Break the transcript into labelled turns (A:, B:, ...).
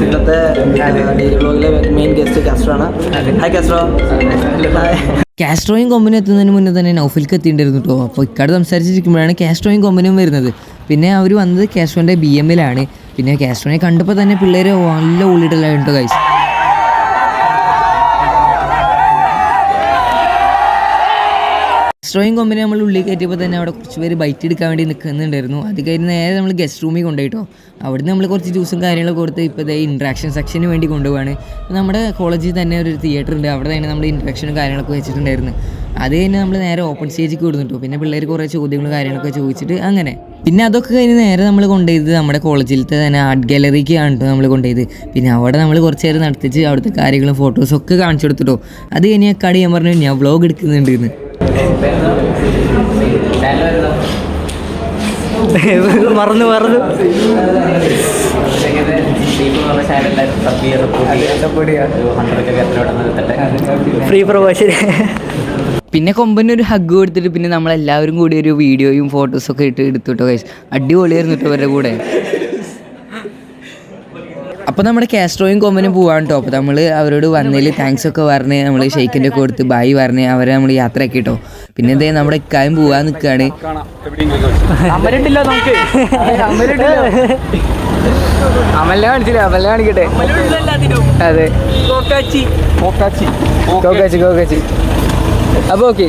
A: ഇന്നത്തെ ഡെയിലി വ്ളോഗിലെ main guest കാസ്ട്രോയാണ്. Hi Castro.
B: കാസ്ട്രോയും കൊമ്പനും എത്തുന്നതിന് മുന്നേ തന്നെ നൗഫിൽക്ക് എത്തിയിട്ടുണ്ടായിരുന്നു കേട്ടോ. അപ്പോൾ ഇക്കാട് സംസാരിച്ചിരിക്കുമ്പോഴാണ് കാസ്ട്രോയും കൊമ്പനും വരുന്നത്. പിന്നെ അവർ വന്നത് കാസ്ട്രോൻ്റെ BM-ലാണ്. പിന്നെ കാസ്ട്രോനെ കണ്ടപ്പോൾ തന്നെ പിള്ളേർ നല്ല ഉള്ളിടലായിട്ടോ ഗൈസ്. കാസ്ട്രോയും കൊമ്പനെ നമ്മൾ ഉള്ളിൽ കയറ്റിയപ്പോൾ തന്നെ അവിടെ കുറച്ച് പേര് ബൈറ്റ് എടുക്കാൻ വേണ്ടി നിൽക്കുന്നുണ്ടായിരുന്നു. അത് കഴിഞ്ഞ് നേരെ നമ്മൾ ഗസ്റ്റ് റൂമിൽ കൊണ്ടുപോയിട്ടോ. അവിടുന്ന് നമ്മൾ കുറച്ച് ജ്യൂസും കാര്യങ്ങളൊക്കെ കൊടുത്ത് ഇപ്പോൾ ഇതേ ഇൻട്രാക്ഷൻ സെക്ഷന് വേണ്ടി കൊണ്ടുപോവാണ്. നമ്മുടെ കോളേജിൽ തന്നെ ഒരു തിയേറ്റർ ഉണ്ട്, അവിടെ തന്നെ നമ്മൾ ഇൻട്രാക്ഷനും കാര്യങ്ങളൊക്കെ വെച്ചിട്ടുണ്ടായിരുന്നു. അത് കഴിഞ്ഞ് നമ്മൾ നേരെ ഓപ്പൺ സ്റ്റേജിലേക്ക് വിടുന്നുട്ടോ. പിന്നെ പിള്ളേർ കുറേ ചോദ്യങ്ങളും കാര്യങ്ങളൊക്കെ ചോദിച്ചിട്ട് അങ്ങനെ പിന്നെ അതൊക്കെ കഴിഞ്ഞ് നേരെ നമ്മൾ കൊണ്ടുപോയത് നമ്മുടെ കോളേജിലത്തെ തന്നെ ആർട്ട് ഗാലറിക്കാണ് കേട്ടോ നമ്മൾ കൊണ്ടുപോയത്. പിന്നെ അവിടെ നമ്മൾ കുറച്ച് നേരം നടത്തിച്ച് അവിടുത്തെ കാര്യങ്ങളും ഫോട്ടോസും ഒക്കെ കാണിച്ചു കൊടുത്തിട്ടോ. അത് കഴിഞ്ഞ് കടി ഞാൻ പറഞ്ഞു ഞാൻ വ്ളോഗ് എടുക്കുന്നുണ്ട് എന്ന്.
A: മറന്നു ഫ്രീ പ്രൊമോഷൻ.
B: പിന്നെ കൊമ്പനൊരു ഹഗ് കൊടുത്തിട്ട് പിന്നെ നമ്മളെല്ലാവരും കൂടി ഒരു വീഡിയോയും ഫോട്ടോസൊക്കെ എടുത്തു കേട്ടോ ഗൈസ്. അടിപൊളിയായിരുന്നു കേട്ടോ അവരുടെ കൂടെ. അപ്പോൾ നമ്മുടെ കാസ്ട്രോയും കൊമ്പനും പോവാണ് കേട്ടോ. അപ്പോൾ നമ്മൾ അവരോട് വന്നതിൽ താങ്ക്സ് ഒക്കെ പറഞ്ഞ് നമ്മൾ ഷെയ്ക്കിൻ്റെ ഒക്കെ കൊടുത്ത് ബായ് പറഞ്ഞ് അവരെ നമ്മൾ യാത്രയാക്കി കേട്ടോ. പിന്നെ ഇതേ നമ്മുടെ ഇക്കായും പോവാൻ നിൽക്കുകയാണ്. അമലിനെ കാണിച്ചില്ല, അമലിനെ കാണിക്കട്ടെ. അതെ കോക്കാച്ചി. അപ്പോൾ ഓക്കെ